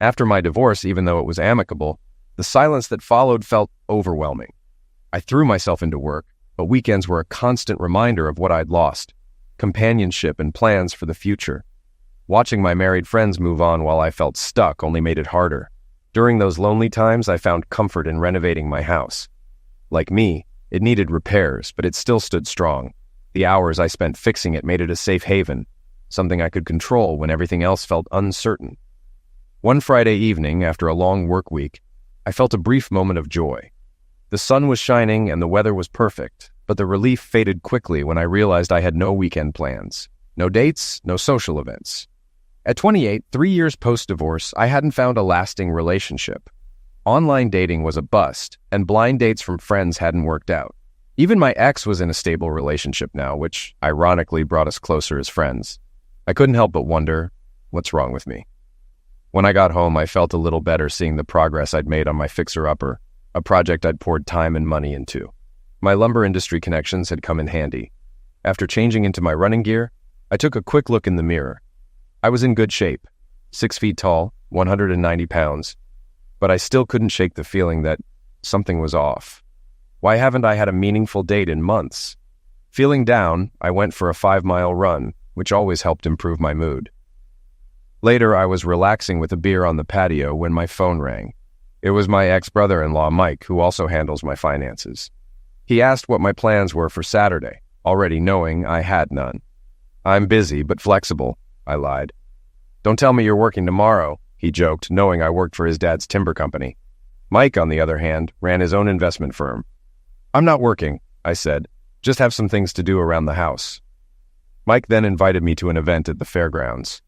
After my divorce, even though it was amicable, the silence that followed felt overwhelming. I threw myself into work, but weekends were a constant reminder of what I'd lost: companionship and plans for the future. Watching my married friends move on while I felt stuck only made it harder. During those lonely times, I found comfort in renovating my house. Like me, it needed repairs, but it still stood strong. The hours I spent fixing it made it a safe haven, something I could control when everything else felt uncertain. One Friday evening, after a long work week, I felt a brief moment of joy. The sun was shining and the weather was perfect, but the relief faded quickly when I realized I had no weekend plans. No dates, no social events. At 28, 3 years post-divorce, I hadn't found a lasting relationship. Online dating was a bust, and blind dates from friends hadn't worked out. Even my ex was in a stable relationship now, which ironically brought us closer as friends. I couldn't help but wonder, what's wrong with me? When I got home, I felt a little better seeing the progress I'd made on my fixer-upper, a project I'd poured time and money into. My lumber industry connections had come in handy. After changing into my running gear, I took a quick look in the mirror. I was in good shape, 6 feet tall, 190 pounds, but I still couldn't shake the feeling that something was off. Why haven't I had a meaningful date in months? Feeling down, I went for a 5-mile run, which always helped improve my mood. Later, I was relaxing with a beer on the patio when my phone rang. It was my ex-brother-in-law, Mike, who also handles my finances. He asked what my plans were for Saturday, already knowing I had none. "I'm busy, but flexible," I lied. "Don't tell me you're working tomorrow," he joked, knowing I worked for his dad's timber company. Mike, on the other hand, ran his own investment firm. "I'm not working," I said. "Just have some things to do around the house." Mike then invited me to an event at the fairgrounds.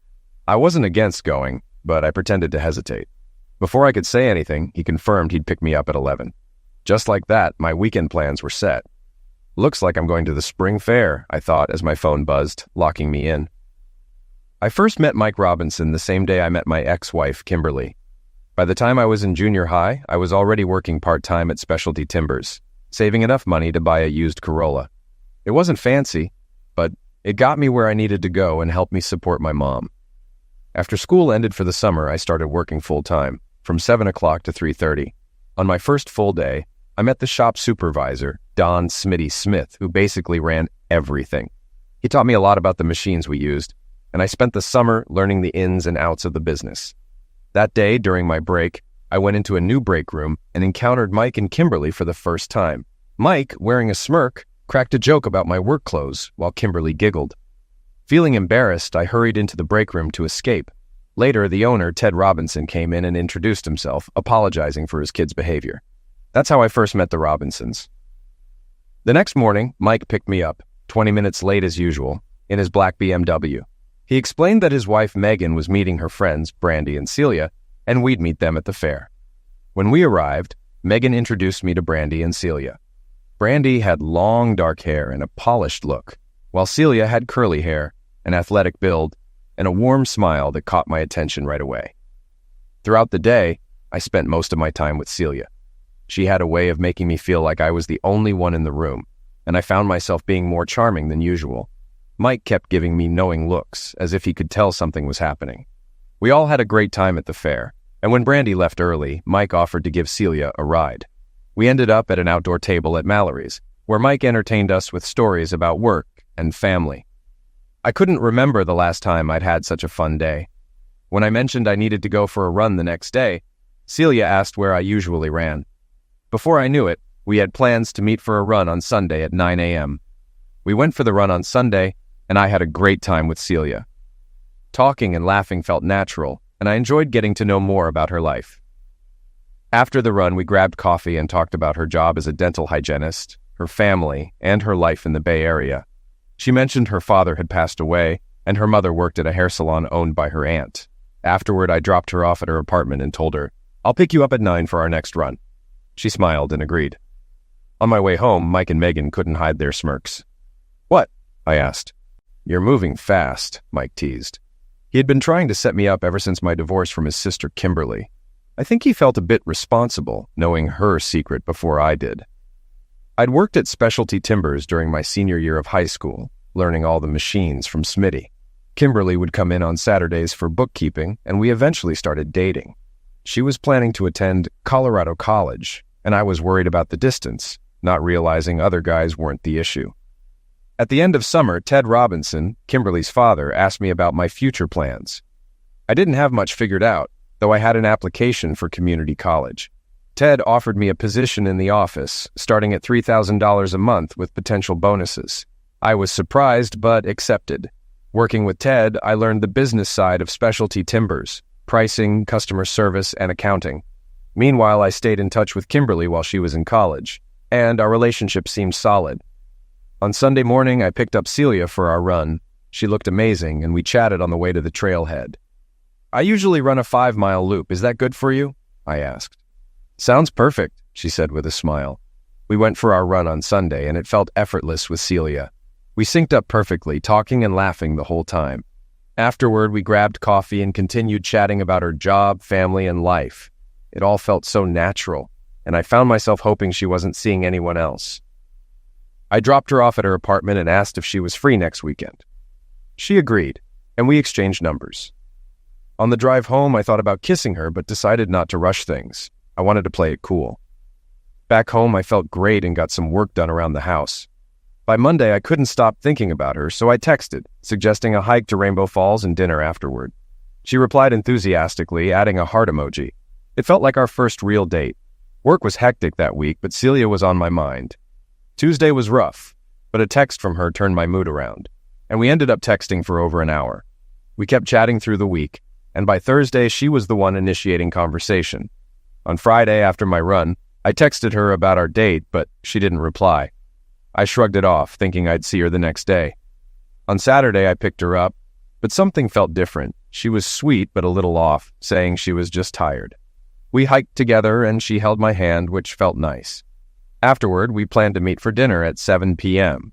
I wasn't against going, but I pretended to hesitate. Before I could say anything, he confirmed he'd pick me up at 11. Just like that, my weekend plans were set. "Looks like I'm going to the spring fair," I thought as my phone buzzed, locking me in. I first met Mike Robinson the same day I met my ex-wife, Kimberly. By the time I was in junior high, I was already working part-time at Specialty Timbers, saving enough money to buy a used Corolla. It wasn't fancy, but it got me where I needed to go and helped me support my mom. After school ended for the summer, I started working full-time, from 7 o'clock to 3:30. On my first full day, I met the shop supervisor, Don "Smitty" Smith, who basically ran everything. He taught me a lot about the machines we used, and I spent the summer learning the ins and outs of the business. That day, during my break, I went into a new break room and encountered Mike and Kimberly for the first time. Mike, wearing a smirk, cracked a joke about my work clothes, while Kimberly giggled. Feeling embarrassed, I hurried into the break room to escape. Later, the owner, Ted Robinson, came in and introduced himself, apologizing for his kids' behavior. That's how I first met the Robinsons. The next morning, Mike picked me up, 20 minutes late as usual, in his black BMW. He explained that his wife Megan was meeting her friends, Brandy and Celia, and we'd meet them at the fair. When we arrived, Megan introduced me to Brandy and Celia. Brandy had long dark hair and a polished look, while Celia had curly hair, an athletic build, and a warm smile that caught my attention right away. Throughout the day, I spent most of my time with Celia. She had a way of making me feel like I was the only one in the room, and I found myself being more charming than usual. Mike kept giving me knowing looks, as if he could tell something was happening. We all had a great time at the fair, and when Brandy left early, Mike offered to give Celia a ride. We ended up at an outdoor table at Mallory's, where Mike entertained us with stories about work and family. I couldn't remember the last time I'd had such a fun day. When I mentioned I needed to go for a run the next day, Celia asked where I usually ran. Before I knew it, we had plans to meet for a run on Sunday at 9 a.m. We went for the run on Sunday, and I had a great time with Celia. Talking and laughing felt natural, and I enjoyed getting to know more about her life. After the run, we grabbed coffee and talked about her job as a dental hygienist, her family, and her life in the Bay Area. She mentioned her father had passed away, and her mother worked at a hair salon owned by her aunt. Afterward, I dropped her off at her apartment and told her, "I'll pick you up at 9 for our next run." She smiled and agreed. On my way home, Mike and Megan couldn't hide their smirks. "What?" I asked. "You're moving fast," Mike teased. He had been trying to set me up ever since my divorce from his sister Kimberly. I think he felt a bit responsible, knowing her secret before I did. I'd worked at Specialty Timbers during my senior year of high school, learning all the machines from Smitty. Kimberly would come in on Saturdays for bookkeeping, and we eventually started dating. She was planning to attend Colorado College, and I was worried about the distance, not realizing other guys weren't the issue. At the end of summer, Ted Robinson, Kimberly's father, asked me about my future plans. I didn't have much figured out, though I had an application for community college. Ted offered me a position in the office, starting at $3,000 a month with potential bonuses. I was surprised, but accepted. Working with Ted, I learned the business side of specialty timbers, pricing, customer service, and accounting. Meanwhile, I stayed in touch with Kimberly while she was in college, and our relationship seemed solid. On Sunday morning, I picked up Celia for our run. She looked amazing, and we chatted on the way to the trailhead. "I usually run a 5-mile loop. Is that good for you?" I asked. "Sounds perfect," she said with a smile. We went for our run on Sunday, and it felt effortless with Celia. We synced up perfectly, talking and laughing the whole time. Afterward, we grabbed coffee and continued chatting about her job, family, and life. It all felt so natural, and I found myself hoping she wasn't seeing anyone else. I dropped her off at her apartment and asked if she was free next weekend. She agreed, and we exchanged numbers. On the drive home, I thought about kissing her, but decided not to rush things. I wanted to play it cool. Back home, I felt great and got some work done around the house. By Monday, I couldn't stop thinking about her, so I texted, suggesting a hike to Rainbow Falls and dinner afterward. She replied enthusiastically, adding a heart emoji. It felt like our first real date. Work was hectic that week, but Celia was on my mind. Tuesday was rough, but a text from her turned my mood around, and we ended up texting for over an hour. We kept chatting through the week, and by Thursday, she was the one initiating conversation. On Friday, after my run, I texted her about our date, but she didn't reply. I shrugged it off, thinking I'd see her the next day. On Saturday, I picked her up, but something felt different. She was sweet, but a little off, saying she was just tired. We hiked together, and she held my hand, which felt nice. Afterward, we planned to meet for dinner at 7 p.m.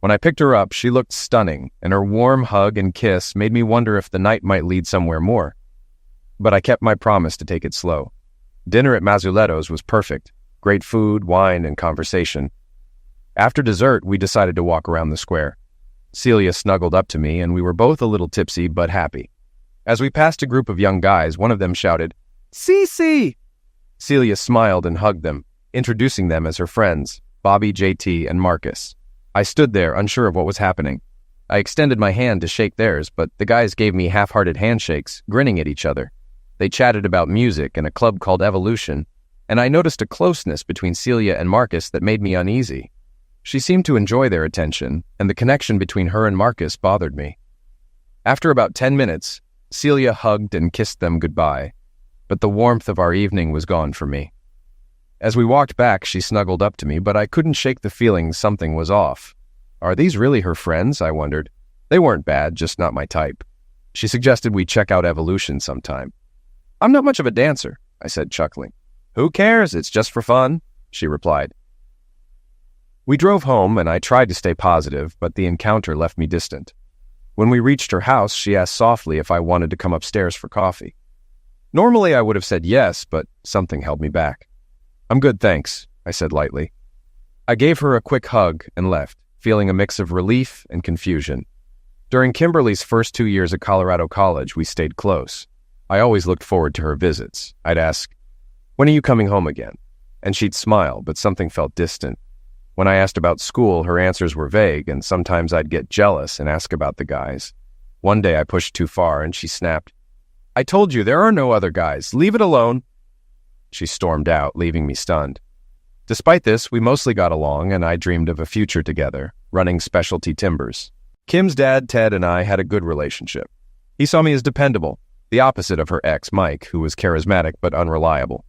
When I picked her up, she looked stunning, and her warm hug and kiss made me wonder if the night might lead somewhere more. But I kept my promise to take it slow. Dinner at Mazzuletto's was perfect. Great food, wine, and conversation. After dessert, we decided to walk around the square. Celia snuggled up to me, and we were both a little tipsy but happy. As we passed a group of young guys, one of them shouted, "Cece!" Celia smiled and hugged them, introducing them as her friends, Bobby, JT, and Marcus. I stood there, unsure of what was happening. I extended my hand to shake theirs, but the guys gave me half-hearted handshakes, grinning at each other. They chatted about music and a club called Evolution, and I noticed a closeness between Celia and Marcus that made me uneasy. She seemed to enjoy their attention, and the connection between her and Marcus bothered me. After about 10 minutes, Celia hugged and kissed them goodbye, but the warmth of our evening was gone for me. As we walked back, she snuggled up to me, but I couldn't shake the feeling something was off. Are these really her friends? I wondered. They weren't bad, just not my type. She suggested we check out Evolution sometime. "I'm not much of a dancer," I said, chuckling. "Who cares? It's just for fun," she replied. We drove home, and I tried to stay positive, but the encounter left me distant. When we reached her house, she asked softly if I wanted to come upstairs for coffee. Normally, I would have said yes, but something held me back. "I'm good, thanks," I said lightly. I gave her a quick hug and left, feeling a mix of relief and confusion. During Kimberly's first 2 years at Colorado College, we stayed close. I always looked forward to her visits. I'd ask, "When are you coming home again?" And she'd smile, but something felt distant. When I asked about school, her answers were vague, and sometimes I'd get jealous and ask about the guys. One day I pushed too far, and she snapped, "I told you there are no other guys. Leave it alone." She stormed out, leaving me stunned. Despite this, we mostly got along, and I dreamed of a future together, running specialty timbers. Kim's dad, Ted, and I had a good relationship. He saw me as dependable, the opposite of her ex, Mike, who was charismatic but unreliable.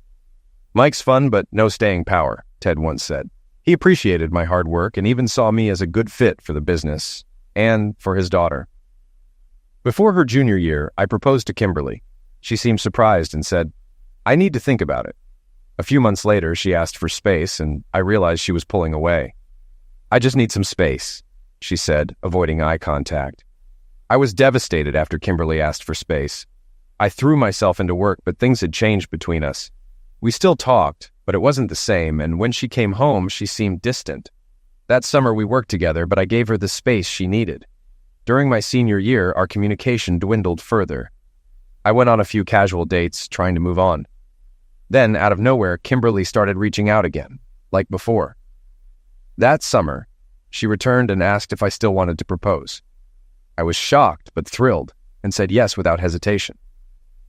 "Mike's fun, but no staying power," Ted once said. He appreciated my hard work and even saw me as a good fit for the business and for his daughter. Before her junior year, I proposed to Kimberly. She seemed surprised and said, "I need to think about it." A few months later, she asked for space, and I realized she was pulling away. "I just need some space," she said, avoiding eye contact. I was devastated after Kimberly asked for space. I threw myself into work, but things had changed between us. We still talked, but it wasn't the same, and when she came home, she seemed distant. That summer we worked together, but I gave her the space she needed. During my senior year, our communication dwindled further. I went on a few casual dates, trying to move on. Then, out of nowhere, Kimberly started reaching out again, like before. That summer, she returned and asked if I still wanted to propose. I was shocked but thrilled and said yes without hesitation.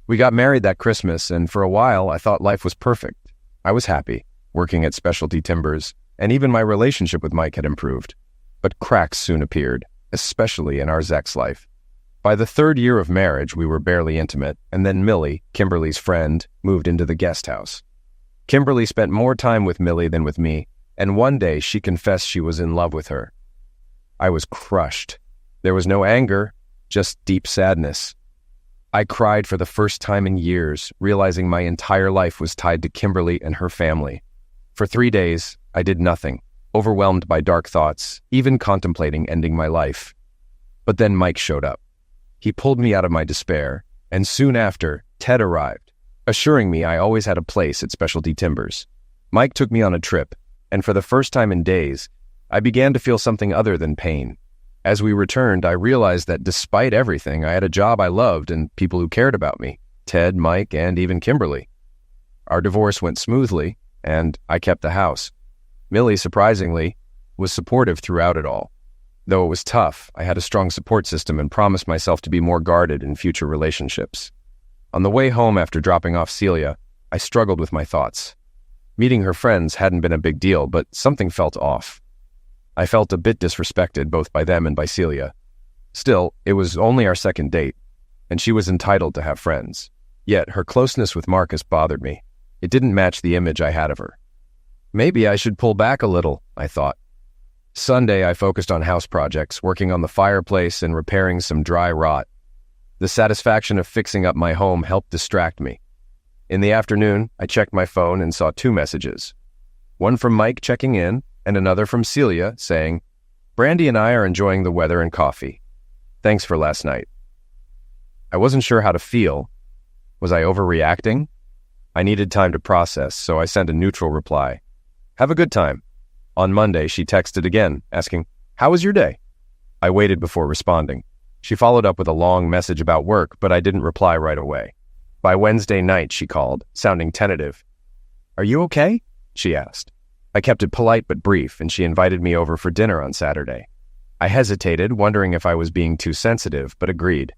We got married that Christmas, and for a while I thought life was perfect. I was happy, working at Specialty Timbers, and even my relationship with Mike had improved. But cracks soon appeared, especially in our Zek's life. By the 3rd year of marriage, we were barely intimate, and then Millie, Kimberly's friend, moved into the guest house. Kimberly spent more time with Millie than with me, and one day she confessed she was in love with her. I was crushed. There was no anger, just deep sadness. I cried for the first time in years, realizing my entire life was tied to Kimberly and her family. For 3 days, I did nothing, overwhelmed by dark thoughts, even contemplating ending my life. But then Mike showed up. He pulled me out of my despair, and soon after, Ted arrived, assuring me I always had a place at Specialty Timbers. Mike took me on a trip, and for the first time in days, I began to feel something other than pain. As we returned, I realized that despite everything, I had a job I loved and people who cared about me, Ted, Mike, and even Kimberly. Our divorce went smoothly, and I kept the house. Millie, surprisingly, was supportive throughout it all. Though it was tough, I had a strong support system and promised myself to be more guarded in future relationships. On the way home after dropping off Celia, I struggled with my thoughts. Meeting her friends hadn't been a big deal, but something felt off. I felt a bit disrespected both by them and by Celia. Still, it was only our 2nd date, and she was entitled to have friends. Yet her closeness with Marcus bothered me. It didn't match the image I had of her. Maybe I should pull back a little, I thought. Sunday, I focused on house projects, working on the fireplace and repairing some dry rot. The satisfaction of fixing up my home helped distract me. In the afternoon, I checked my phone and saw 2 messages. One from Mike checking in, and another from Celia saying, "Brandy and I are enjoying the weather and coffee. Thanks for last night." I wasn't sure how to feel. Was I overreacting? I needed time to process, so I sent a neutral reply. "Have a good time." On Monday, she texted again, asking, "How was your day?" I waited before responding. She followed up with a long message about work, but I didn't reply right away. By Wednesday night, she called, sounding tentative. "Are you okay?" she asked. I kept it polite but brief, and she invited me over for dinner on Saturday. I hesitated, wondering if I was being too sensitive, but agreed.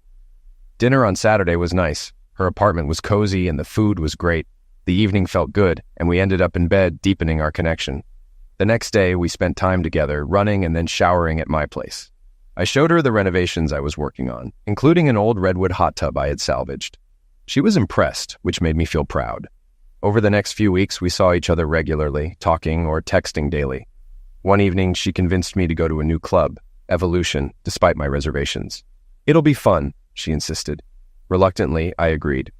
Dinner on Saturday was nice. Her apartment was cozy and the food was great. The evening felt good, and we ended up in bed, deepening our connection. The next day, we spent time together, running and then showering at my place. I showed her the renovations I was working on, including an old redwood hot tub I had salvaged. She was impressed, which made me feel proud. Over the next few weeks, we saw each other regularly, talking or texting daily. One evening, she convinced me to go to a new club, Evolution, despite my reservations. "It'll be fun," she insisted. Reluctantly, I agreed.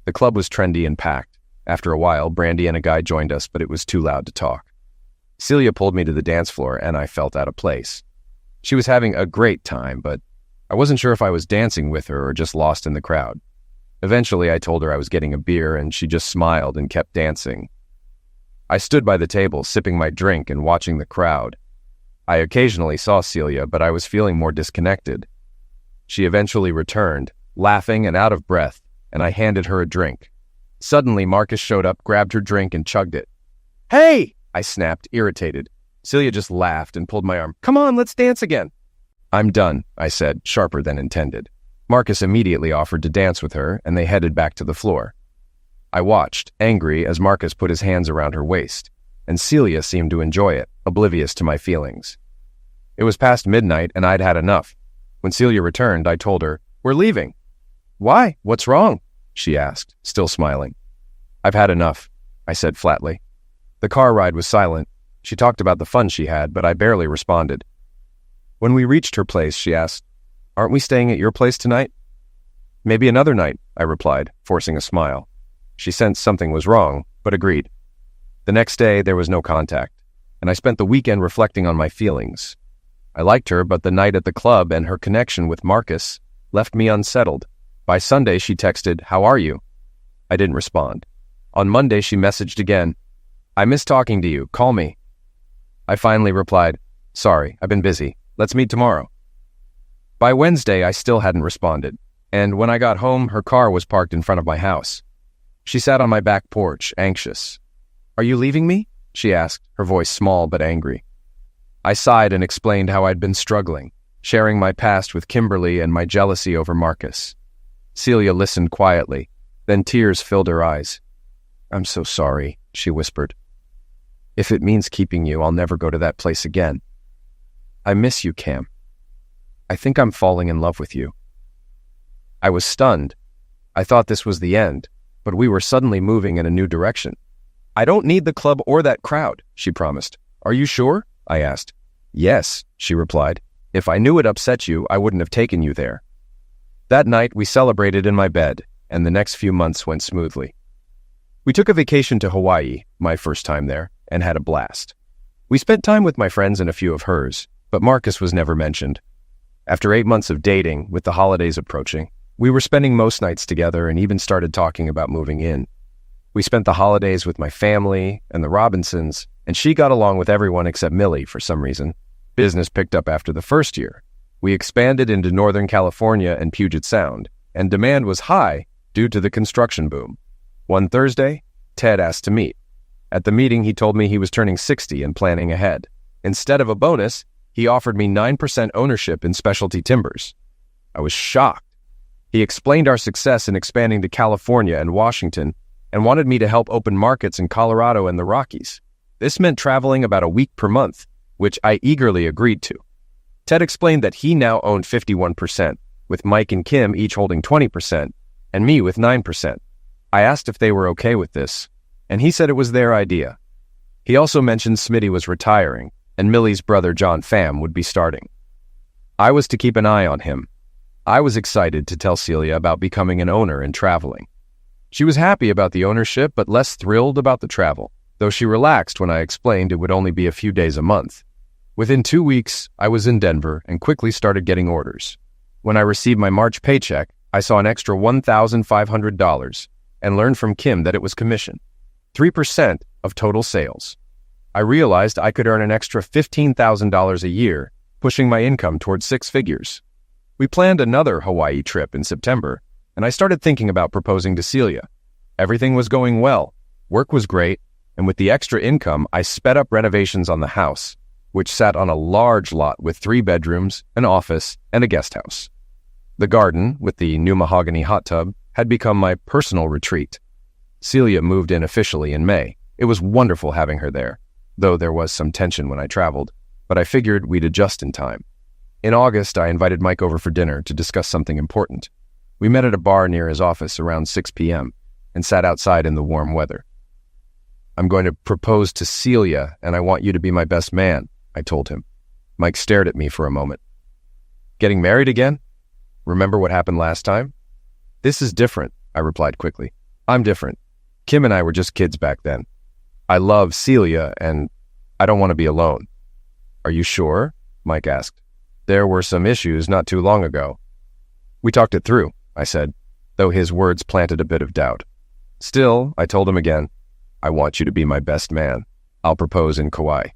The club was trendy and packed. After a while, Brandy and a guy joined us, but it was too loud to talk. Celia pulled me to the dance floor, and I felt out of place. She was having a great time, but I wasn't sure if I was dancing with her or just lost in the crowd. Eventually, I told her I was getting a beer, and she just smiled and kept dancing. I stood by the table, sipping my drink and watching the crowd. I occasionally saw Celia, but I was feeling more disconnected. She eventually returned, laughing and out of breath, and I handed her a drink. Suddenly, Marcus showed up, grabbed her drink, and chugged it. "Hey!" I snapped, irritated. Celia just laughed and pulled my arm. "Come on, let's dance again." "I'm done," I said, sharper than intended. Marcus immediately offered to dance with her, and they headed back to the floor. I watched, angry, as Marcus put his hands around her waist, and Celia seemed to enjoy it, oblivious to my feelings. It was past midnight, and I'd had enough. When Celia returned, I told her, "We're leaving." "Why? What's wrong?" she asked, still smiling. "I've had enough," I said flatly. The car ride was silent. She talked about the fun she had, but I barely responded. When we reached her place, she asked, "Aren't we staying at your place tonight?" "Maybe another night," I replied, forcing a smile. She sensed something was wrong, but agreed. The next day, there was no contact, and I spent the weekend reflecting on my feelings. I liked her, but the night at the club and her connection with Marcus left me unsettled. By Sunday, she texted, "How are you?" I didn't respond. On Monday, she messaged again, "I miss talking to you. Call me." I finally replied, "Sorry, I've been busy. Let's meet tomorrow." By Wednesday, I still hadn't responded, and when I got home, her car was parked in front of my house. She sat on my back porch, anxious. "Are you leaving me?" she asked, her voice small but angry. I sighed and explained how I'd been struggling, sharing my past with Kimberly and my jealousy over Marcus. Celia listened quietly, then tears filled her eyes. "I'm so sorry," she whispered. "If it means keeping you, I'll never go to that place again. I miss you, Cam. I think I'm falling in love with you." I was stunned. I thought this was the end, but we were suddenly moving in a new direction. "I don't need the club or that crowd," she promised. "Are you sure?" I asked. "Yes," she replied. "If I knew it upset you, I wouldn't have taken you there." That night, we celebrated in my bed, and the next few months went smoothly. We took a vacation to Hawaii, my first time there, and had a blast. We spent time with my friends and a few of hers, but Marcus was never mentioned. After 8 months of dating, with the holidays approaching, we were spending most nights together and even started talking about moving in. We spent the holidays with my family and the Robinsons, and she got along with everyone except Millie for some reason. Business picked up after the first year. We expanded into Northern California and Puget Sound, and demand was high due to the construction boom. One Thursday, Ted asked to meet. At the meeting, he told me he was turning 60 and planning ahead. Instead of a bonus, he offered me 9% ownership in specialty timbers. I was shocked. He explained our success in expanding to California and Washington and wanted me to help open markets in Colorado and the Rockies. This meant traveling about a week per month, which I eagerly agreed to. Ted explained that he now owned 51%, with Mike and Kim each holding 20%, and me with 9%. I asked if they were okay with this, and he said it was their idea. He also mentioned Smitty was retiring, and Millie's brother John Pham would be starting. I was to keep an eye on him. I was excited to tell Celia about becoming an owner and traveling. She was happy about the ownership, but less thrilled about the travel, though she relaxed when I explained it would only be a few days a month. Within 2 weeks, I was in Denver and quickly started getting orders. When I received my March paycheck, I saw an extra $1,500 and learned from Kim that it was commission, 3% of total sales. I realized I could earn an extra $15,000 a year, pushing my income towards 6 figures. We planned another Hawaii trip in September, and I started thinking about proposing to Celia. Everything was going well, work was great, and with the extra income, I sped up renovations on the house, which sat on a large lot with 3 bedrooms, an office, and a guest house. The garden, with the new mahogany hot tub, had become my personal retreat. Celia moved in officially in May. It was wonderful having her there, though there was some tension when I traveled, but I figured we'd adjust in time. In August, I invited Mike over for dinner to discuss something important. We met at a bar near his office around 6 p.m. and sat outside in the warm weather. "I'm going to propose to Celia, and I want you to be my best man," I told him. Mike stared at me for a moment. "Getting married again? Remember what happened last time?" "This is different," I replied quickly. "I'm different. Kim and I were just kids back then. I love Celia, and I don't want to be alone." "Are you sure?" Mike asked. "There were some issues not too long ago." "We talked it through," I said, though his words planted a bit of doubt. Still, I told him again, "I want you to be my best man. I'll propose in Kauai."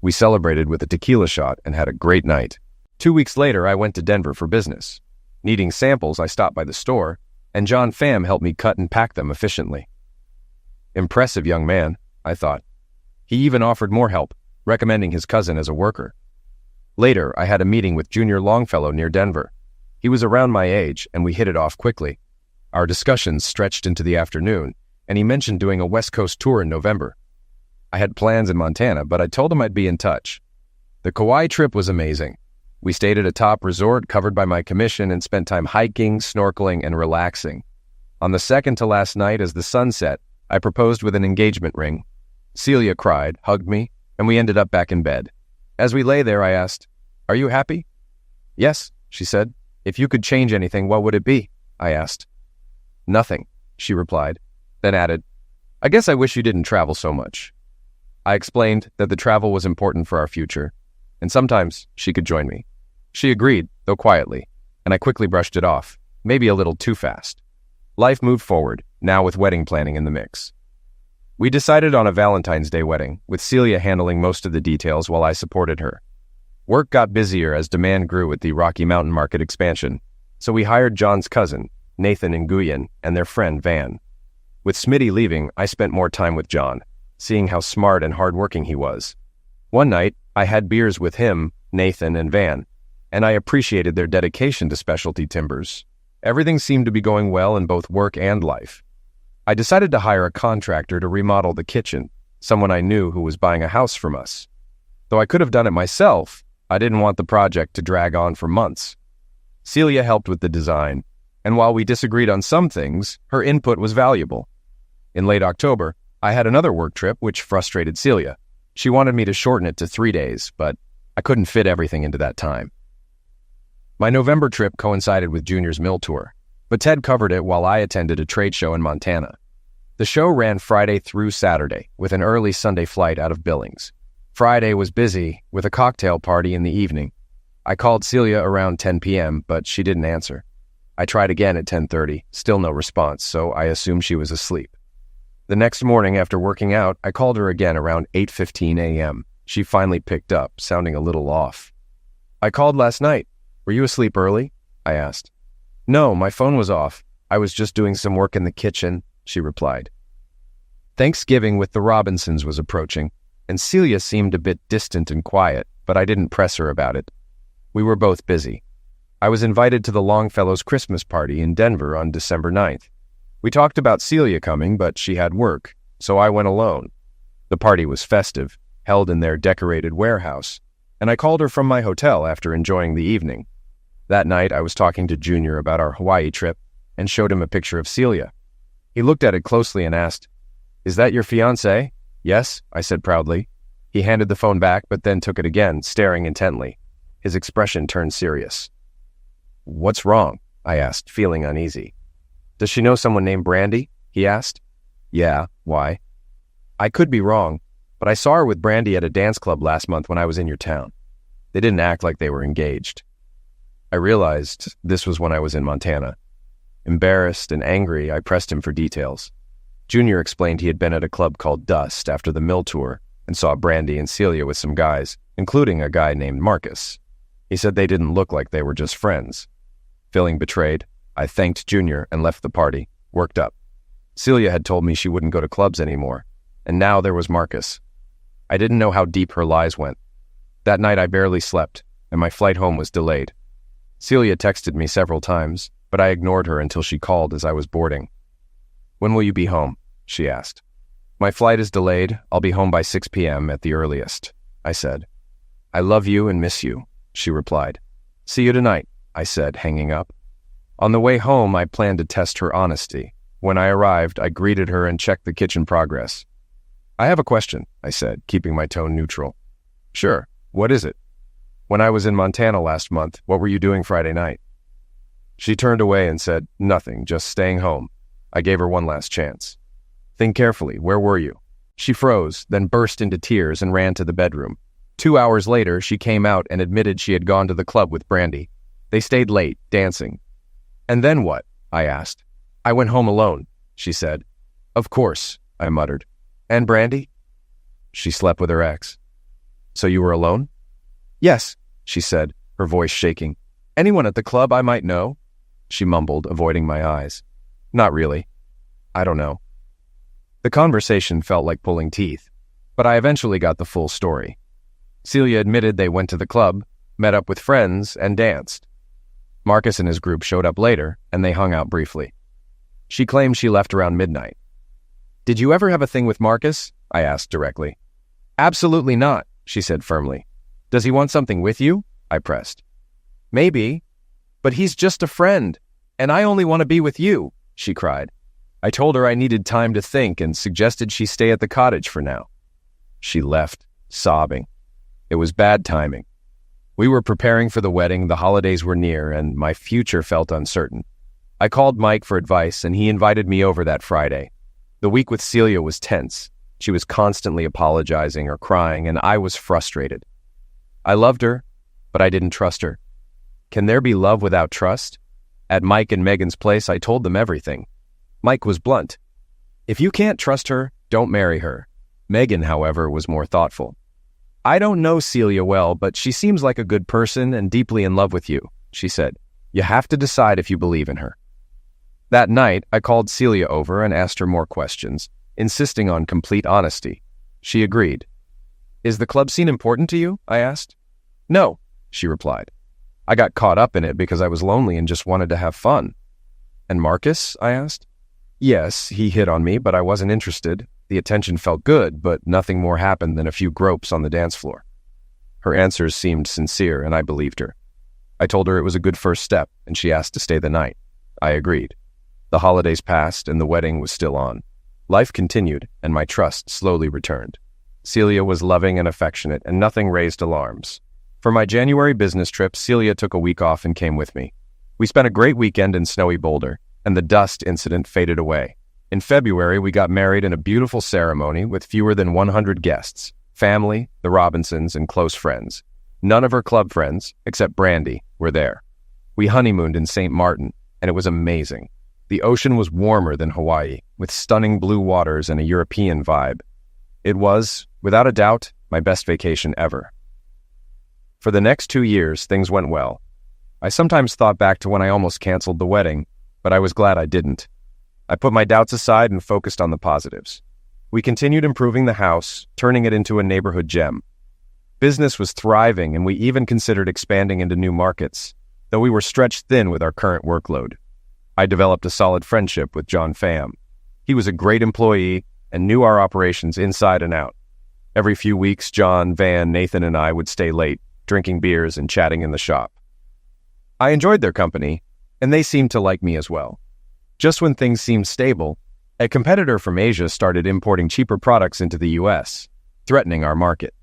We celebrated with a tequila shot and had a great night. 2 weeks later, I went to Denver for business. Needing samples, I stopped by the store, and John Pham helped me cut and pack them efficiently. Impressive young man, I thought. He even offered more help, recommending his cousin as a worker. Later, I had a meeting with Junior Longfellow near Denver. He was around my age, and we hit it off quickly. Our discussions stretched into the afternoon, and he mentioned doing a West Coast tour in November. I had plans in Montana, but I told him I'd be in touch. The Kauai trip was amazing. We stayed at a top resort covered by my commission and spent time hiking, snorkeling, and relaxing. On the second to last night, as the sun set, I proposed with an engagement ring. Celia cried, hugged me, and we ended up back in bed. As we lay there, I asked, "Are you happy?" "Yes," she said. "If you could change anything, what would it be?" I asked. "Nothing," she replied, then added, "I guess I wish you didn't travel so much." I explained that the travel was important for our future, and sometimes she could join me. She agreed, though quietly, and I quickly brushed it off, maybe a little too fast. Life moved forward, now with wedding planning in the mix. We decided on a Valentine's Day wedding, with Celia handling most of the details while I supported her. Work got busier as demand grew with the Rocky Mountain Market expansion, so we hired John's cousin, Nathan Nguyen, and their friend Van. With Smitty leaving, I spent more time with John, seeing how smart and hardworking he was. One night, I had beers with him, Nathan, and Van, and I appreciated their dedication to specialty timbers. Everything seemed to be going well in both work and life. I decided to hire a contractor to remodel the kitchen, someone I knew who was buying a house from us. Though I could have done it myself, I didn't want the project to drag on for months. Celia helped with the design, and while we disagreed on some things, her input was valuable. In late October, I had another work trip which frustrated Celia. She wanted me to shorten it to 3 days, but I couldn't fit everything into that time. My November trip coincided with Junior's mill tour, but Ted covered it while I attended a trade show in Montana. The show ran Friday through Saturday, with an early Sunday flight out of Billings. Friday was busy, with a cocktail party in the evening. I called Celia around 10 p.m., but she didn't answer. I tried again at 10:30, still no response, so I assumed she was asleep. The next morning after working out, I called her again around 8:15 a.m. She finally picked up, sounding a little off. "I called last night. Were you asleep early?" I asked. "No, my phone was off. I was just doing some work in the kitchen," she replied. Thanksgiving with the Robinsons was approaching, and Celia seemed a bit distant and quiet, but I didn't press her about it. We were both busy. I was invited to the Longfellows Christmas party in Denver on December 9th. We talked about Celia coming, but she had work, so I went alone. The party was festive, held in their decorated warehouse, and I called her from my hotel after enjoying the evening. That night, I was talking to Junior about our Hawaii trip and showed him a picture of Celia. He looked at it closely and asked, "Is that your fiancée?" "Yes," I said proudly. He handed the phone back, but then took it again, staring intently. His expression turned serious. "What's wrong?" I asked, feeling uneasy. "Does she know someone named Brandy?" he asked. "Yeah, why?" "I could be wrong, but I saw her with Brandy at a dance club last month when I was in your town. They didn't act like they were engaged." I realized this was when I was in Montana. Embarrassed and angry, I pressed him for details. Junior explained he had been at a club called Dust after the mill tour and saw Brandy and Celia with some guys, including a guy named Marcus. He said they didn't look like they were just friends. Feeling betrayed, I thanked Junior and left the party, worked up. Celia had told me she wouldn't go to clubs anymore, and now there was Marcus. I didn't know how deep her lies went. That night I barely slept, and my flight home was delayed. Celia texted me several times, but I ignored her until she called as I was boarding. "When will you be home?" she asked. "My flight is delayed. I'll be home by 6 p.m. at the earliest," I said. "I love you and miss you," she replied. "See you tonight," I said, hanging up. On the way home, I planned to test her honesty. When I arrived, I greeted her and checked the kitchen progress. "I have a question," I said, keeping my tone neutral. "Sure. What is it?" "When I was in Montana last month, what were you doing Friday night?" She turned away and said, "Nothing, just staying home." I gave her one last chance. "Think carefully. Where were you?" She froze, then burst into tears and ran to the bedroom. 2 hours later, she came out and admitted she had gone to the club with Brandy. They stayed late, dancing. "And then what?" I asked. "I went home alone," she said. "Of course," I muttered. "And Brandy?" "She slept with her ex." "So you were alone?" "Yes," she said, her voice shaking. "Anyone at the club I might know?" She mumbled, avoiding my eyes. "Not really. I don't know." The conversation felt like pulling teeth, but I eventually got the full story. Celia admitted they went to the club, met up with friends, and danced. Marcus and his group showed up later, and they hung out briefly. She claimed she left around midnight. "Did you ever have a thing with Marcus?" I asked directly. "Absolutely not," she said firmly. "Does he want something with you?" I pressed. "Maybe, but he's just a friend, and I only want to be with you," she cried. I told her I needed time to think and suggested she stay at the cottage for now. She left, sobbing. It was bad timing. We were preparing for the wedding, the holidays were near, and my future felt uncertain. I called Mike for advice, and he invited me over that Friday. The week with Celia was tense. She was constantly apologizing or crying, and I was frustrated. I loved her, but I didn't trust her. Can there be love without trust? At Mike and Megan's place, I told them everything. Mike was blunt. "If you can't trust her, don't marry her." Megan, however, was more thoughtful. "I don't know Celia well, but she seems like a good person and deeply in love with you," she said. "You have to decide if you believe in her." That night, I called Celia over and asked her more questions, insisting on complete honesty. She agreed. "Is the club scene important to you?" I asked. "No," she replied. "I got caught up in it because I was lonely and just wanted to have fun." "And Marcus?" I asked. "Yes, he hit on me, but I wasn't interested. The attention felt good, but nothing more happened than a few gropes on the dance floor." Her answers seemed sincere, and I believed her. I told her it was a good first step, and she asked to stay the night. I agreed. The holidays passed, and the wedding was still on. Life continued, and my trust slowly returned. Celia was loving and affectionate, and nothing raised alarms. For my January business trip, Celia took a week off and came with me. We spent a great weekend in snowy Boulder, and the dust incident faded away. In February, we got married in a beautiful ceremony with fewer than 100 guests, family, the Robinsons, and close friends. None of her club friends, except Brandy, were there. We honeymooned in St. Martin, and it was amazing. The ocean was warmer than Hawaii, with stunning blue waters and a European vibe. It was, without a doubt, my best vacation ever. For the next 2 years, things went well. I sometimes thought back to when I almost canceled the wedding, but I was glad I didn't. I put my doubts aside and focused on the positives. We continued improving the house, turning it into a neighborhood gem. Business was thriving, and we even considered expanding into new markets, though we were stretched thin with our current workload. I developed a solid friendship with John Pham. He was a great employee and knew our operations inside and out. Every few weeks, John, Van, Nathan, and I would stay late, drinking beers and chatting in the shop. I enjoyed their company, and they seemed to like me as well. Just when things seemed stable, a competitor from Asia started importing cheaper products into the U.S., threatening our market.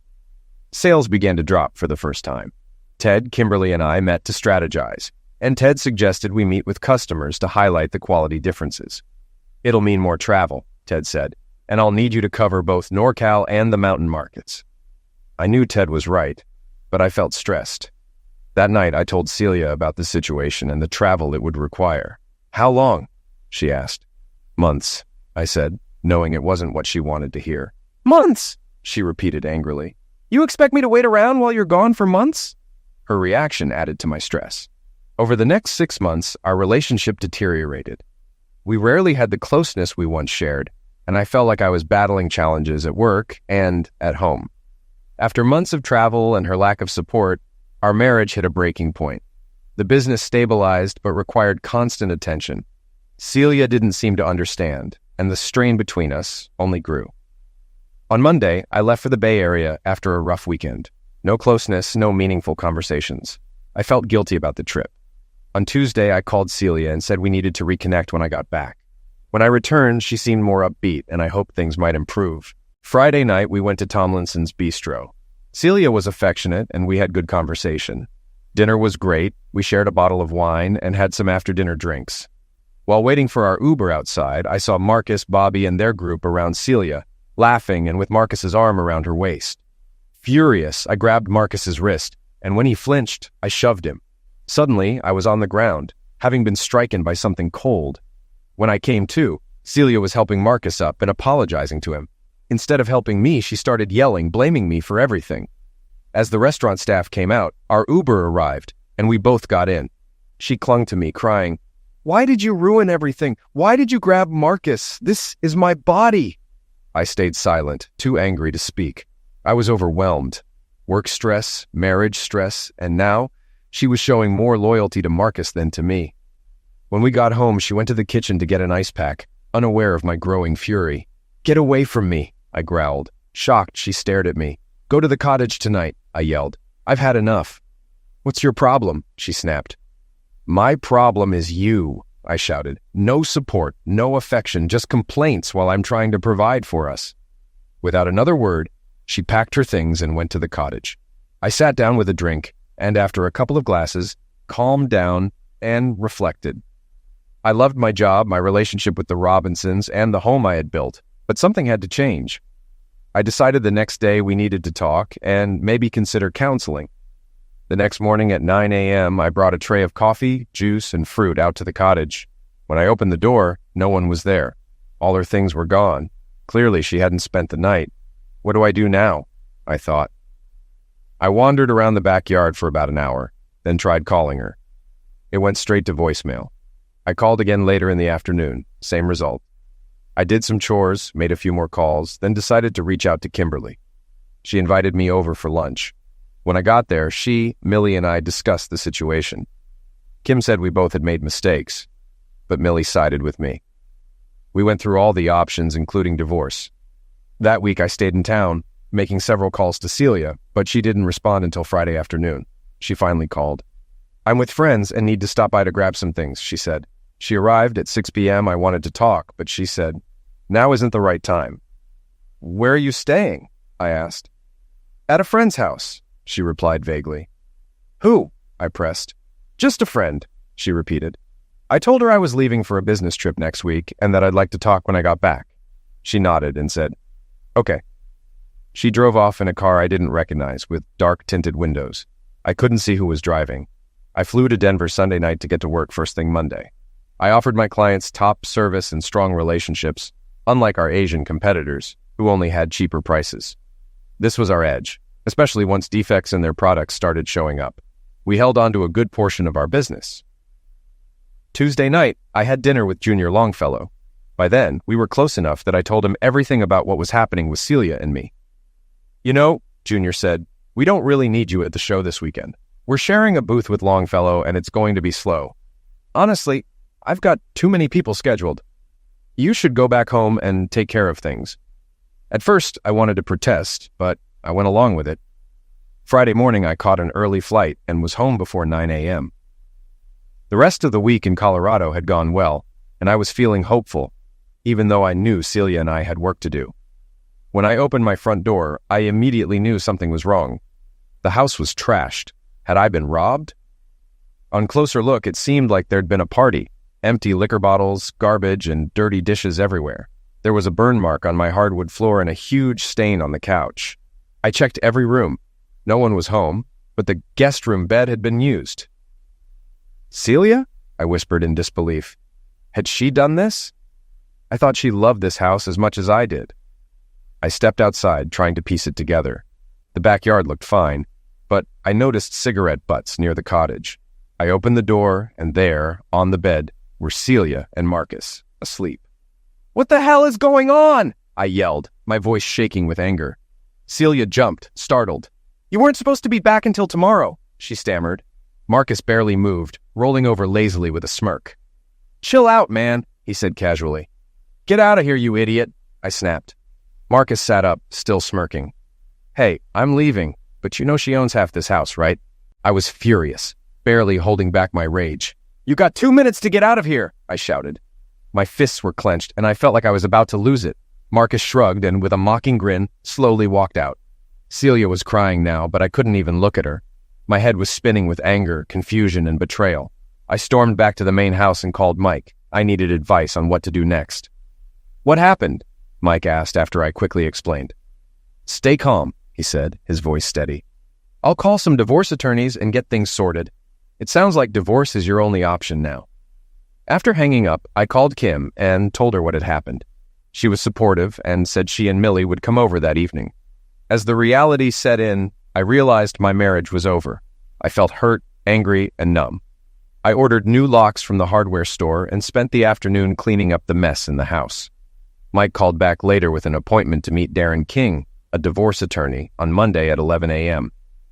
Sales began to drop for the first time. Ted, Kimberly, and I met to strategize, and Ted suggested we meet with customers to highlight the quality differences. "It'll mean more travel," Ted said, "and I'll need you to cover both NorCal and the mountain markets." I knew Ted was right, but I felt stressed. That night, I told Celia about the situation and the travel it would require. "How long?" she asked. "Months," I said, knowing it wasn't what she wanted to hear. "Months?" she repeated angrily. "You expect me to wait around while you're gone for months?" Her reaction added to my stress. Over the next 6 months, our relationship deteriorated. We rarely had the closeness we once shared, and I felt like I was battling challenges at work and at home. After months of travel and her lack of support, our marriage hit a breaking point. The business stabilized but required constant attention. Celia didn't seem to understand, and the strain between us only grew. On Monday, I left for the Bay Area after a rough weekend. No closeness, no meaningful conversations. I felt guilty about the trip. On Tuesday, I called Celia and said we needed to reconnect when I got back. When I returned, she seemed more upbeat, and I hoped things might improve. Friday night, we went to Tomlinson's Bistro. Celia was affectionate, and we had good conversation. Dinner was great. We shared a bottle of wine and had some after-dinner drinks. While waiting for our Uber outside, I saw Marcus, Bobby, and their group around Celia, laughing and with Marcus's arm around her waist. Furious, I grabbed Marcus's wrist, and when he flinched, I shoved him. Suddenly, I was on the ground, having been stricken by something cold. When I came to, Celia was helping Marcus up and apologizing to him. Instead of helping me, she started yelling, blaming me for everything. As the restaurant staff came out, our Uber arrived, and we both got in. She clung to me, crying, "Why did you ruin everything? Why did you grab Marcus? This is my body." I stayed silent, too angry to speak. I was overwhelmed. Work stress, marriage stress, and now she was showing more loyalty to Marcus than to me. When we got home, she went to the kitchen to get an ice pack, unaware of my growing fury. "Get away from me," I growled. Shocked, she stared at me. "Go to the cottage tonight," I yelled. "I've had enough." "What's your problem?" she snapped. "My problem is you," I shouted. "No support, no affection, just complaints while I'm trying to provide for us." Without another word, she packed her things and went to the cottage. I sat down with a drink, and after a couple of glasses, calmed down and reflected. I loved my job, my relationship with the Robinsons, and the home I had built, but something had to change. I decided the next day we needed to talk and maybe consider counseling. The next morning at 9 a.m., I brought a tray of coffee, juice, and fruit out to the cottage. When I opened the door, no one was there. All her things were gone. Clearly, she hadn't spent the night. What do I do now? I thought. I wandered around the backyard for about an hour, then tried calling her. It went straight to voicemail. I called again later in the afternoon, same result. I did some chores, made a few more calls, then decided to reach out to Kimberly. She invited me over for lunch. When I got there, she, Millie, and I discussed the situation. Kim said we both had made mistakes, but Millie sided with me. We went through all the options, including divorce. That week I stayed in town, making several calls to Celia, but she didn't respond until Friday afternoon. She finally called. "I'm with friends and need to stop by to grab some things," she said. She arrived at 6 p.m. I wanted to talk, but she said, "Now isn't the right time." "Where are you staying?" I asked. "At a friend's house," she replied vaguely. "Who?" I pressed. "Just a friend," she repeated. I told her I was leaving for a business trip next week and that I'd like to talk when I got back. She nodded and said, "Okay." She drove off in a car I didn't recognize with dark tinted windows. I couldn't see who was driving. I flew to Denver Sunday night to get to work first thing Monday. I offered my clients top service and strong relationships, unlike our Asian competitors, who only had cheaper prices. This was our edge, especially once defects in their products started showing up. We held on to a good portion of our business. Tuesday night, I had dinner with Junior Longfellow. By then, we were close enough that I told him everything about what was happening with Celia and me. "You know," Junior said, "we don't really need you at the show this weekend. We're sharing a booth with Longfellow and it's going to be slow. Honestly, I've got too many people scheduled. You should go back home and take care of things." At first, I wanted to protest, but I went along with it. Friday morning, I caught an early flight and was home before 9 a.m. The rest of the week in Colorado had gone well, and I was feeling hopeful, even though I knew Celia and I had work to do. When I opened my front door, I immediately knew something was wrong. The house was trashed. Had I been robbed? On closer look, it seemed like there'd been a party. Empty liquor bottles, garbage, and dirty dishes everywhere. There was a burn mark on my hardwood floor and a huge stain on the couch. I checked every room. No one was home, but the guest room bed had been used. "Celia?" I whispered in disbelief. Had she done this? I thought she loved this house as much as I did. I stepped outside, trying to piece it together. The backyard looked fine, but I noticed cigarette butts near the cottage. I opened the door, and there, on the bed, were Celia and Marcus, asleep. "What the hell is going on?" I yelled, my voice shaking with anger. Celia jumped, startled. "You weren't supposed to be back until tomorrow," she stammered. Marcus barely moved, rolling over lazily with a smirk. "Chill out, man," he said casually. "Get out of here, you idiot," I snapped. Marcus sat up, still smirking. "Hey, I'm leaving, but you know she owns half this house, right?" I was furious, barely holding back my rage. "You got 2 minutes to get out of here," I shouted. My fists were clenched, and I felt like I was about to lose it. Marcus shrugged and, with a mocking grin, slowly walked out. Celia was crying now, but I couldn't even look at her. My head was spinning with anger, confusion, and betrayal. I stormed back to the main house and called Mike. I needed advice on what to do next. "What happened?" Mike asked after I quickly explained. "Stay calm," he said, his voice steady. "I'll call some divorce attorneys and get things sorted. It sounds like divorce is your only option now." After hanging up, I called Kim and told her what had happened. She was supportive and said she and Millie would come over that evening. As the reality set in, I realized my marriage was over. I felt hurt, angry, and numb. I ordered new locks from the hardware store and spent the afternoon cleaning up the mess in the house. Mike called back later with an appointment to meet Darren King, a divorce attorney, on Monday at 11 a.m.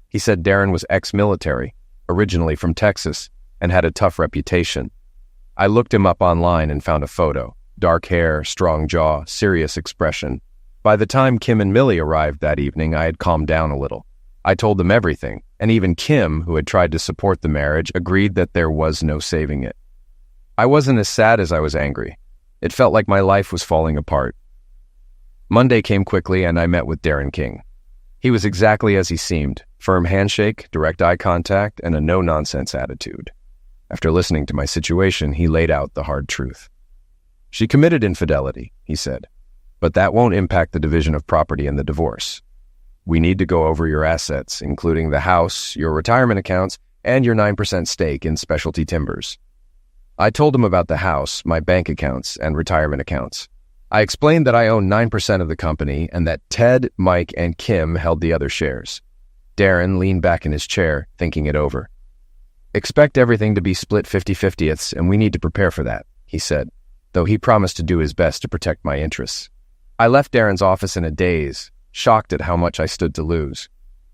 He said Darren was ex-military, originally from Texas, and had a tough reputation. I looked him up online and found a photo. Dark hair, strong jaw, serious expression. By the time Kim and Millie arrived that evening, I had calmed down a little. I told them everything, and even Kim, who had tried to support the marriage, agreed that there was no saving it. I wasn't as sad as I was angry. It felt like my life was falling apart. Monday came quickly, and I met with Darren King. He was exactly as he seemed, firm handshake, direct eye contact, and a no-nonsense attitude. After listening to my situation, he laid out the hard truth. "She committed infidelity," he said, "but that won't impact the division of property and the divorce. We need to go over your assets, including the house, your retirement accounts, and your 9% stake in Specialty Timbers." I told him about the house, my bank accounts, and retirement accounts. I explained that I owned 9% of the company and that Ted, Mike, and Kim held the other shares. Darren leaned back in his chair, thinking it over. Expect everything to be split 50-50ths, and we need to prepare for that, he said, though he promised to do his best to protect my interests. I left Darren's office in a daze, shocked at how much I stood to lose.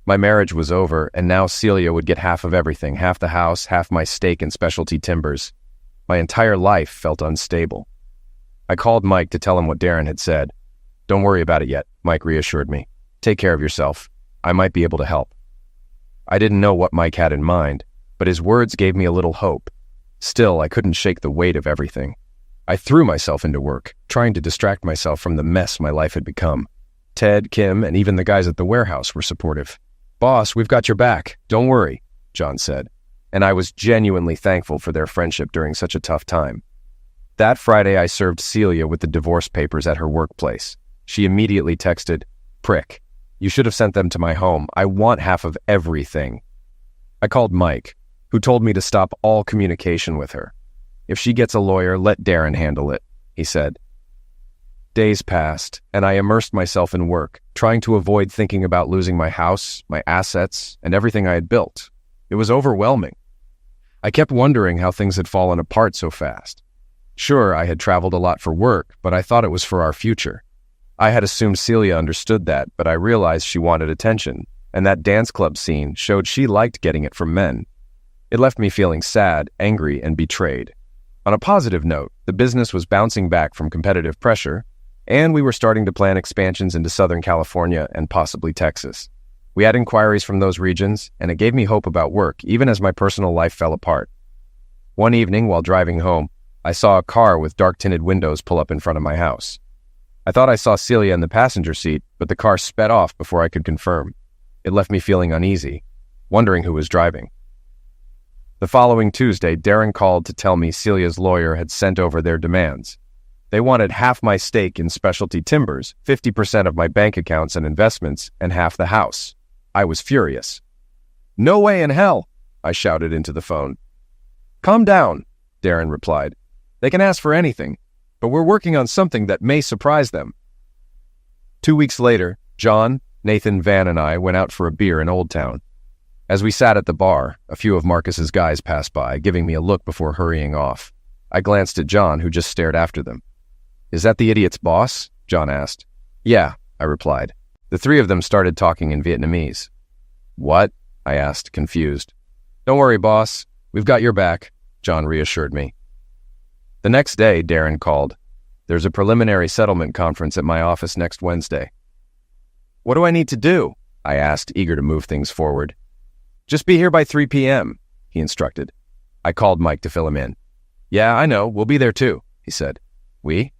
My marriage was over, and now Celia would get half of everything, half the house, half my stake in Specialty Timbers. My entire life felt unstable. I called Mike to tell him what Darren had said. "Don't worry about it yet," Mike reassured me. "Take care of yourself. I might be able to help." I didn't know what Mike had in mind, but his words gave me a little hope. Still, I couldn't shake the weight of everything. I threw myself into work, trying to distract myself from the mess my life had become. Ted, Kim, and even the guys at the warehouse were supportive. "Boss, we've got your back. Don't worry," John said, and I was genuinely thankful for their friendship during such a tough time. That Friday, I served Celia with the divorce papers at her workplace. She immediately texted, "Prick, you should have sent them to my home. I want half of everything." I called Mike, who told me to stop all communication with her. "If she gets a lawyer, let Darren handle it," he said. Days passed, and I immersed myself in work, trying to avoid thinking about losing my house, my assets, and everything I had built. It was overwhelming. I kept wondering how things had fallen apart so fast. Sure, I had traveled a lot for work, but I thought it was for our future. I had assumed Celia understood that, but I realized she wanted attention, and that dance club scene showed she liked getting it from men. It left me feeling sad, angry, and betrayed. On a positive note, the business was bouncing back from competitive pressure, and we were starting to plan expansions into Southern California and possibly Texas. We had inquiries from those regions, and it gave me hope about work, even as my personal life fell apart. One evening, while driving home, I saw a car with dark-tinted windows pull up in front of my house. I thought I saw Celia in the passenger seat, but the car sped off before I could confirm. It left me feeling uneasy, wondering who was driving. The following Tuesday, Darren called to tell me Celia's lawyer had sent over their demands. They wanted half my stake in Specialty Timbers, 50% of my bank accounts and investments, and half the house. I was furious. "No way in hell," I shouted into the phone. "Calm down," Darren replied. "They can ask for anything, but we're working on something that may surprise them." 2 weeks later, John, Nathan, Van, and I went out for a beer in Old Town. As we sat at the bar, a few of Marcus's guys passed by, giving me a look before hurrying off. I glanced at John, who just stared after them. "Is that the idiot's boss?" John asked. "Yeah," I replied. The three of them started talking in Vietnamese. "What?" I asked, confused. "Don't worry, boss. We've got your back," John reassured me. The next day, Darren called. "There's a preliminary settlement conference at my office next Wednesday." "What do I need to do?" I asked, eager to move things forward. "Just be here by 3 p.m., he instructed. I called Mike to fill him in. "Yeah, I know. We'll be there too," he said. "We?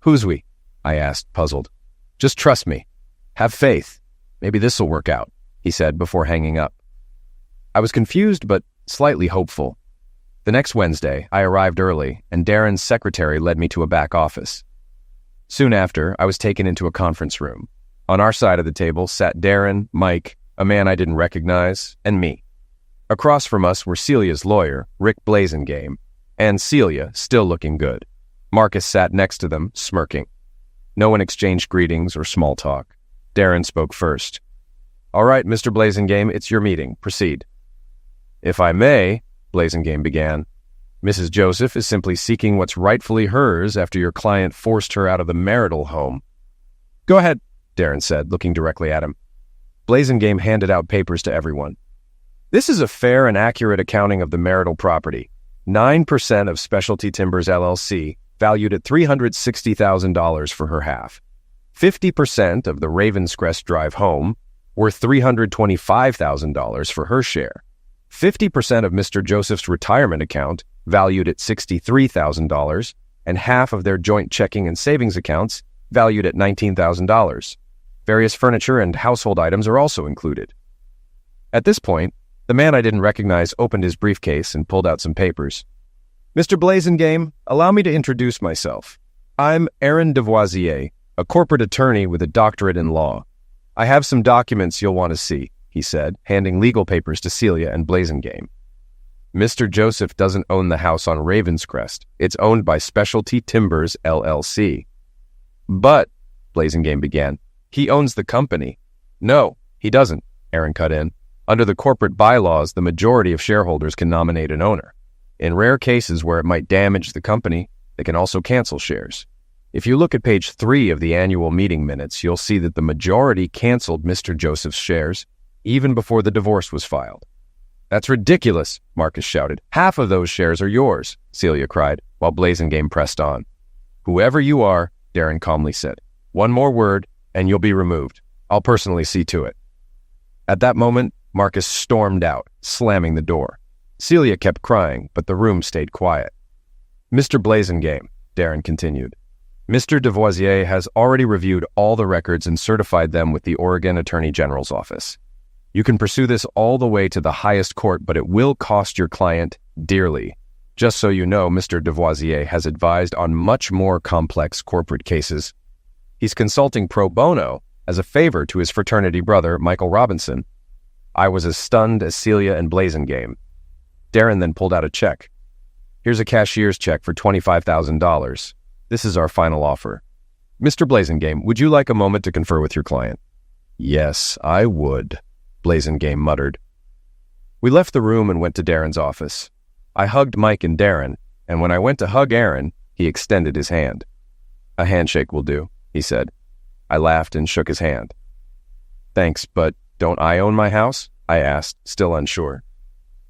Who's we?" I asked, puzzled. "Just trust me. Have faith. Maybe this'll work out," he said before hanging up. I was confused but slightly hopeful. The next Wednesday, I arrived early, and Darren's secretary led me to a back office. Soon after, I was taken into a conference room. On our side of the table sat Darren, Mike, a man I didn't recognize, and me. Across from us were Celia's lawyer, Rick Blazengame, and Celia, still looking good. Marcus sat next to them, smirking. No one exchanged greetings or small talk. Darren spoke first. "All right, Mr. Blazengame, it's your meeting. Proceed." "If I may," Blazengame began, "Mrs. Joseph is simply seeking what's rightfully hers after your client forced her out of the marital home." "Go ahead," Darren said, looking directly at him. Blazengame handed out papers to everyone. "This is a fair and accurate accounting of the marital property. 9% of Specialty Timbers LLC, valued at $360,000 for her half. 50% of the Ravenscrest Drive home, worth $325,000 for her share. 50% of Mr. Joseph's retirement account, valued at $63,000, and half of their joint checking and savings accounts, valued at $19,000. Various furniture and household items are also included." At this point, the man I didn't recognize opened his briefcase and pulled out some papers. "Mr. Blazengame, allow me to introduce myself. I'm Aaron Devoisier, a corporate attorney with a doctorate in law. I have some documents you'll want to see," he said, handing legal papers to Celia and Blazengame. "Mr. Joseph doesn't own the house on Ravenscrest. It's owned by Specialty Timbers, LLC. "But," Blazengame began, "he owns the company." "No, he doesn't," Aaron cut in. Under the corporate bylaws, the majority of shareholders can nominate an owner. In rare cases where it might damage the company, they can also cancel shares. If you look at page 3 of the annual meeting minutes, you'll see that the majority canceled Mr. Joseph's shares even before the divorce was filed. "That's ridiculous," Marcus shouted. "Half of those shares are yours," Celia cried, while Blazingame pressed on. "Whoever you are," Darren calmly said, "one more word and you'll be removed. I'll personally see to it." At that moment, Marcus stormed out, slamming the door. Celia kept crying, but the room stayed quiet. "Mr. Blazingame," Darren continued, "Mr. Devoisier has already reviewed all the records and certified them with the Oregon Attorney General's office. You can pursue this all the way to the highest court, but it will cost your client dearly. Just so you know, Mr. Devoisier has advised on much more complex corporate cases. He's consulting pro bono as a favor to his fraternity brother, Michael Robinson." I was as stunned as Celia and Blazingame. Darren then pulled out a check. "Here's a cashier's check for $25,000. This is our final offer. Mr. Blazingame, would you like a moment to confer with your client?" "Yes, I would," Blazingame muttered. We left the room and went to Darren's office. I hugged Mike and Darren, and when I went to hug Aaron, he extended his hand. "A handshake will do," he said. I laughed and shook his hand. "Thanks, but don't I own my house?" I asked, still unsure.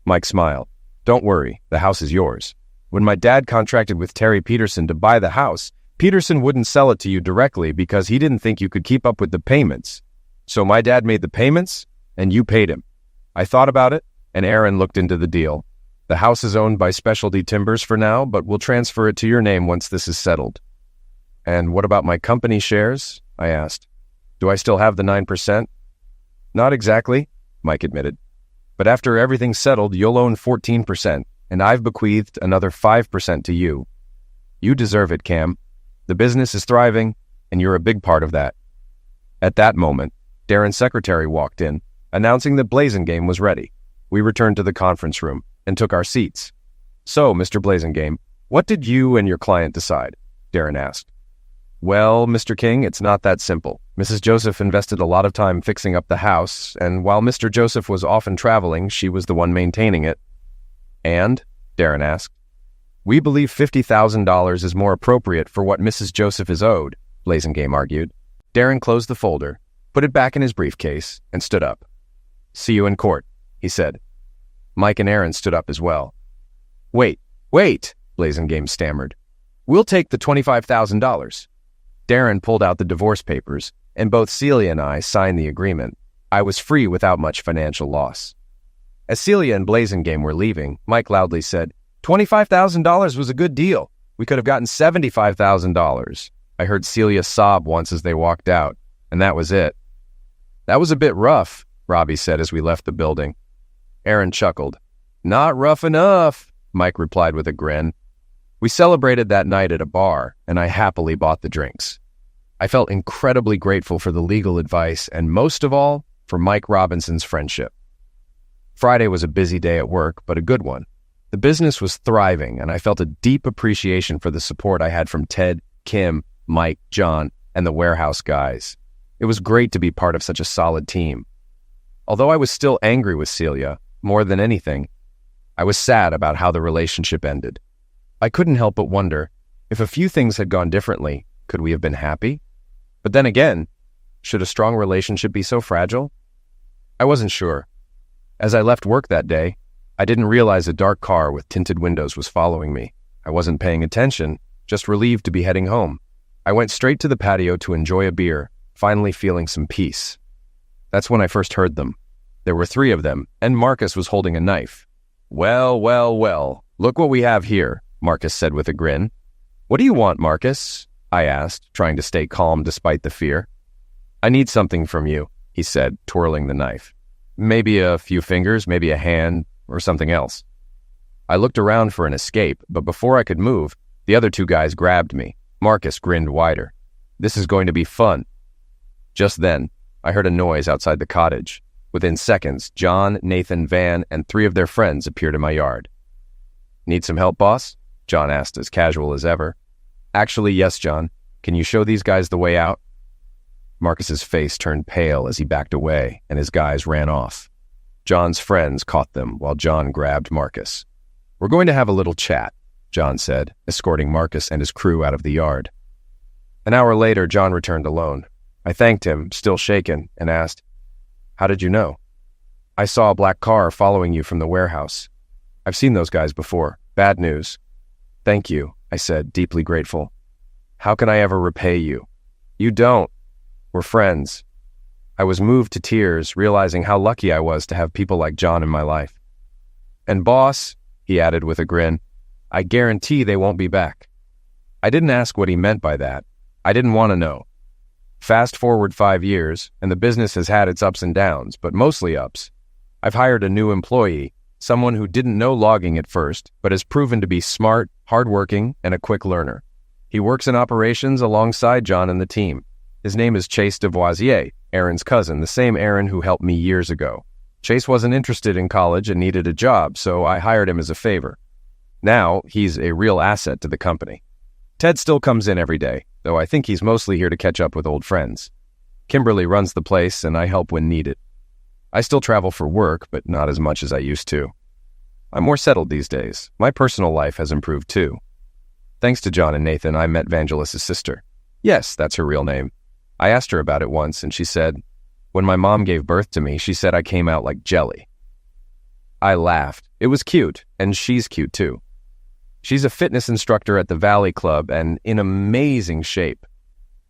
Mike smiled. "Don't worry, the house is yours. When my dad contracted with Terry Peterson to buy the house, Peterson wouldn't sell it to you directly because he didn't think you could keep up with the payments. So my dad made the payments, and you paid him. I thought about it, and Aaron looked into the deal. The house is owned by Specialty Timbers for now, but we'll transfer it to your name once this is settled." "And what about my company shares?" I asked. "Do I still have the 9%? "Not exactly," Mike admitted. "But after everything's settled, you'll own 14%, and I've bequeathed another 5% to you. You deserve it, Cam. The business is thriving, and you're a big part of that." At that moment, Darren's secretary walked in, announcing that Blazingame was ready. We returned to the conference room and took our seats. "So, Mr. Blazingame, what did you and your client decide?" Darren asked. "Well, Mr. King, it's not that simple. Mrs. Joseph invested a lot of time fixing up the house, and while Mr. Joseph was often traveling, she was the one maintaining it." "And?" Darren asked. "We believe $50,000 is more appropriate for what Mrs. Joseph is owed," Blazingame argued. Darren closed the folder, put it back in his briefcase, and stood up. "See you in court," he said. Mike and Aaron stood up as well. Wait, Blazingame stammered. "We'll take the $25,000. Darren pulled out the divorce papers, and both Celia and I signed the agreement. I was free without much financial loss. As Celia and Blazingame were leaving, Mike loudly said, "$25,000 was a good deal. We could have gotten $75,000. I heard Celia sob once as they walked out, and that was it. "That was a bit rough," Robbie said as we left the building. Aaron chuckled. "Not rough enough," Mike replied with a grin. We celebrated that night at a bar, and I happily bought the drinks. I felt incredibly grateful for the legal advice and, most of all, for Mike Robinson's friendship. Friday was a busy day at work, but a good one. The business was thriving, and I felt a deep appreciation for the support I had from Ted, Kim, Mike, John, and the warehouse guys. It was great to be part of such a solid team. Although I was still angry with Celia, more than anything, I was sad about how the relationship ended. I couldn't help but wonder, if a few things had gone differently, could we have been happy? But then again, should a strong relationship be so fragile? I wasn't sure. As I left work that day, I didn't realize a dark car with tinted windows was following me. I wasn't paying attention, just relieved to be heading home. I went straight to the patio to enjoy a beer, finally feeling some peace. That's when I first heard them. There were 3 of them, and Marcus was holding a knife. Well, look what we have here," Marcus said with a grin. "What do you want, Marcus?" I asked, trying to stay calm despite the fear. "I need something from you," he said, twirling the knife. "Maybe a few fingers, maybe a hand, or something else." I looked around for an escape, but before I could move, the other 2 guys grabbed me. Marcus grinned wider. "This is going to be fun." Just then, I heard a noise outside the cottage. Within seconds, John, Nathan, Van, and 3 of their friends appeared in my yard. "Need some help, boss?" John asked, as casual as ever. "Actually, yes, John. Can you show these guys the way out?" Marcus's face turned pale as he backed away, and his guys ran off. John's friends caught them while John grabbed Marcus. "We're going to have a little chat," John said, escorting Marcus and his crew out of the yard. An hour later, John returned alone. I thanked him, still shaken, and asked, "How did you know?" "I saw a black car following you from the warehouse. I've seen those guys before. Bad news." "Thank you," I said, deeply grateful. "How can I ever repay you?" "You don't. We're friends." I was moved to tears, realizing how lucky I was to have people like John in my life. "And boss," he added with a grin, "I guarantee they won't be back." I didn't ask what he meant by that. I didn't want to know. Fast forward 5 years, and the business has had its ups and downs, but mostly ups. I've hired a new employee, someone who didn't know logging at first, but has proven to be smart, hardworking, and a quick learner. He works in operations alongside John and the team. His name is Chase Devoisier, Aaron's cousin, the same Aaron who helped me years ago. Chase wasn't interested in college and needed a job, so I hired him as a favor. Now, he's a real asset to the company. Ted still comes in every day, though I think he's mostly here to catch up with old friends. Kimberly runs the place, and I help when needed. I still travel for work, but not as much as I used to. I'm more settled these days. My personal life has improved too. Thanks to John and Nathan, I met Vangelis' sister. Yes, that's her real name. I asked her about it once, and she said, "When my mom gave birth to me, she said I came out like jelly." I laughed. It was cute, and she's cute too. She's a fitness instructor at the Valley Club and in amazing shape.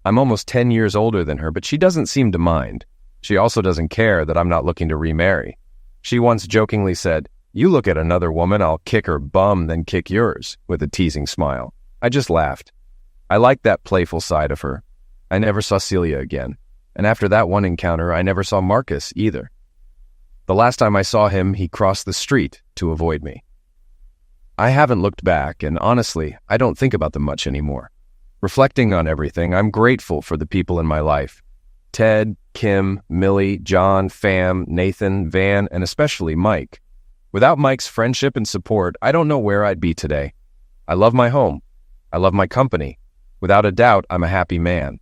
I'm almost 10 years older than her, but she doesn't seem to mind. She also doesn't care that I'm not looking to remarry. She once jokingly said, "You look at another woman, I'll kick her bum, then kick yours," with a teasing smile. I just laughed. I liked that playful side of her. I never saw Celia again, and after that one encounter, I never saw Marcus either. The last time I saw him, he crossed the street to avoid me. I haven't looked back, and honestly, I don't think about them much anymore. Reflecting on everything, I'm grateful for the people in my life. Ted, Kim, Millie, John, Fam, Nathan, Van, and especially Mike. Without Mike's friendship and support, I don't know where I'd be today. I love my home. I love my company. Without a doubt, I'm a happy man.